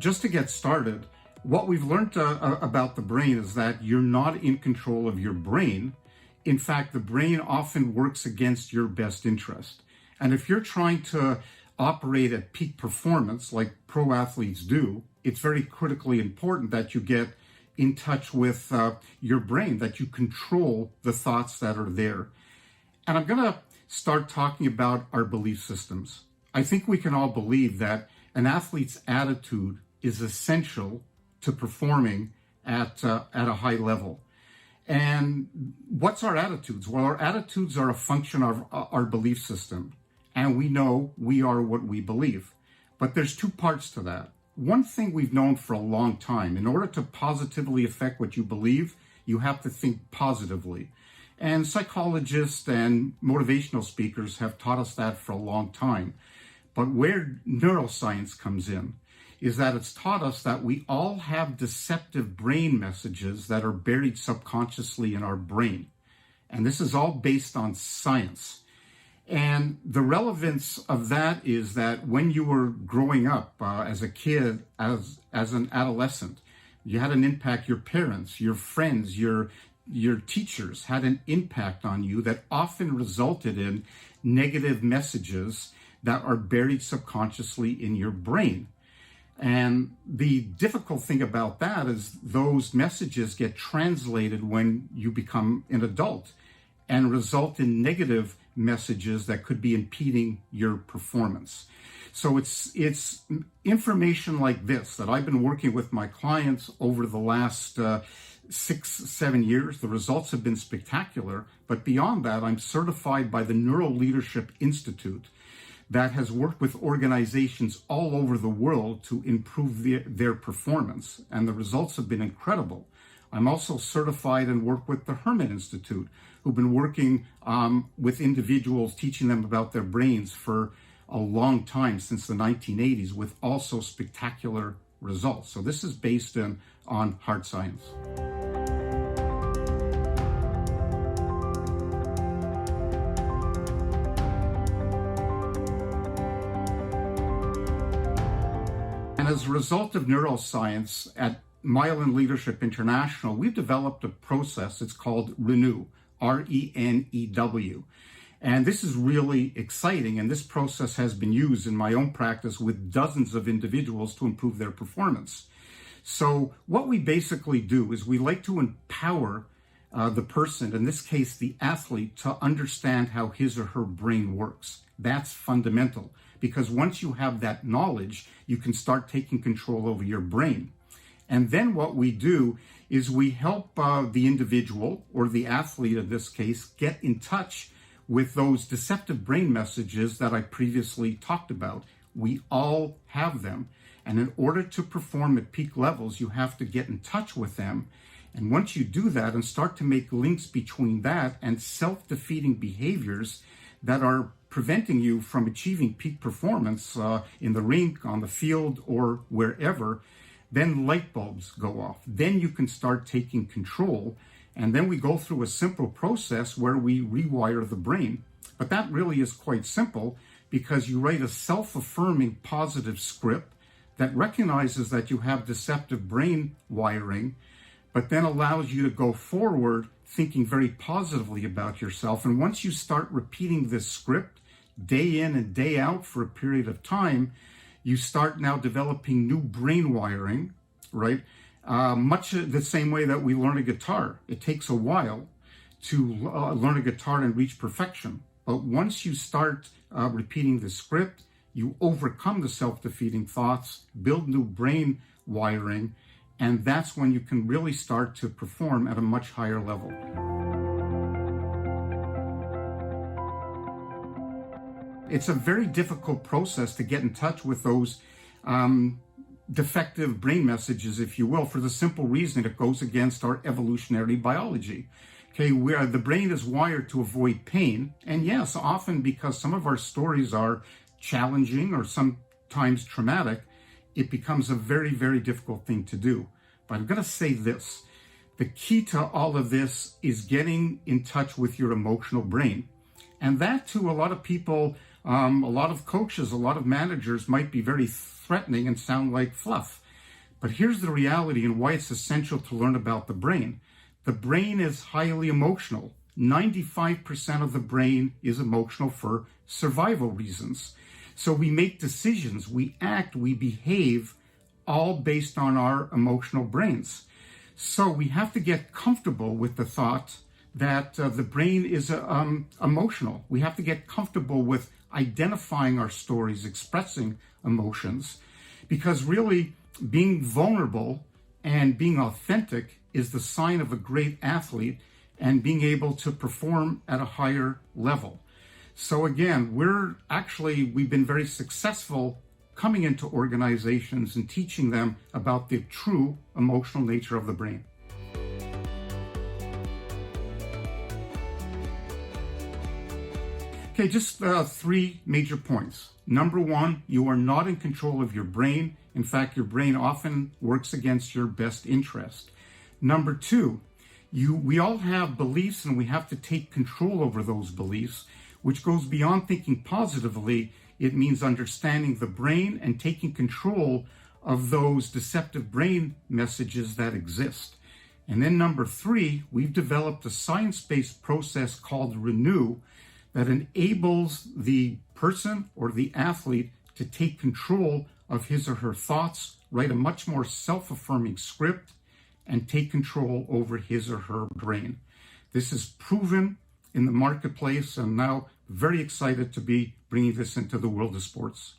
just to get started, what we've learned about the brain is that you're not in control of your brain. In fact, the brain often works against your best interest. And if you're trying to operate at peak performance like pro athletes do, it's very critically important that you get in touch with your brain, that you control the thoughts that are there. And I'm going to start talking about our belief systems. I think we can all believe that an athlete's attitude is essential to performing at a high level. And what's our attitudes? Well, our attitudes are a function of our belief system. And we know we are what we believe. But there's two parts to that. One thing we've known for a long time, in order to positively affect what you believe, you have to think positively. And psychologists and motivational speakers have taught us that for a long time. But where neuroscience comes in is that it's taught us that we all have deceptive brain messages that are buried subconsciously in our brain. And this is all based on science. And the relevance of that is that when you were growing up as a kid, as an adolescent, you had an impact. Your parents, your friends, your teachers had an impact on you that often resulted in negative messages that are buried subconsciously in your brain. And the difficult thing about that is those messages get translated when you become an adult and result in negative messages that could be impeding your performance. So it's information like this that I've been working with my clients over the last 6-7 years. The results have been spectacular. But beyond that, I'm certified by the Neuroleadership Institute that has worked with organizations all over the world to improve their performance. And the results have been incredible. I'm also certified and work with the Herman Institute, who've been working with individuals, teaching them about their brains for a long time, since the 1980s, with also spectacular results. So this is based on hard science. And as a result of neuroscience at Myelin Leadership International, we've developed a process. It's called Renew, R-E-N-E-W. And this is really exciting. And this process has been used in my own practice with dozens of individuals to improve their performance. So what we basically do is we like to empower the person, in this case, the athlete, to understand how his or her brain works. That's fundamental, because once you have that knowledge, you can start taking control over your brain. And then what we do is we help the individual, or the athlete in this case, get in touch with those deceptive brain messages that I previously talked about. We all have them. And in order to perform at peak levels, you have to get in touch with them. And once you do that and start to make links between that and self-defeating behaviors that are preventing you from achieving peak performance in the rink, on the field, or wherever, then light bulbs go off. Then you can start taking control. And then we go through a simple process where we rewire the brain. But that really is quite simple, because you write a self-affirming positive script that recognizes that you have deceptive brain wiring, but then allows you to go forward thinking very positively about yourself. And once you start repeating this script day in and day out for a period of time, you start now developing new brain wiring, right? Much the same way that we learn a guitar. It takes a while to learn a guitar and reach perfection. But once you start repeating the script, you overcome the self-defeating thoughts, build new brain wiring, and that's when you can really start to perform at a much higher level. It's a very difficult process to get in touch with those defective brain messages, if you will, for the simple reason it goes against our evolutionary biology. Okay, where the brain is wired to avoid pain. And yes, often because some of our stories are challenging or sometimes traumatic, it becomes a very, very difficult thing to do. But I'm going to say this. The key to all of this is getting in touch with your emotional brain. And that, to a lot of people, a lot of coaches, a lot of managers might be very threatening and sound like fluff. But here's the reality and why it's essential to learn about the brain. The brain is highly emotional. 95% of the brain is emotional for survival reasons. So we make decisions, we act, we behave, all based on our emotional brains. So we have to get comfortable with the thought that the brain is emotional. We have to get comfortable with identifying our stories, expressing emotions, because really being vulnerable and being authentic is the sign of a great athlete and being able to perform at a higher level. So again, we've been very successful coming into organizations and teaching them about the true emotional nature of the brain. Okay, just 3 major points. Number 1, you are not in control of your brain. In fact, your brain often works against your best interest. Number 2, we all have beliefs and we have to take control over those beliefs, which goes beyond thinking positively. It means understanding the brain and taking control of those deceptive brain messages that exist. And then number 3, we've developed a science-based process called Renew that enables the person or the athlete to take control of his or her thoughts, write a much more self-affirming script, and take control over his or her brain. This is proven in the marketplace, and now very excited to be bringing this into the world of sports.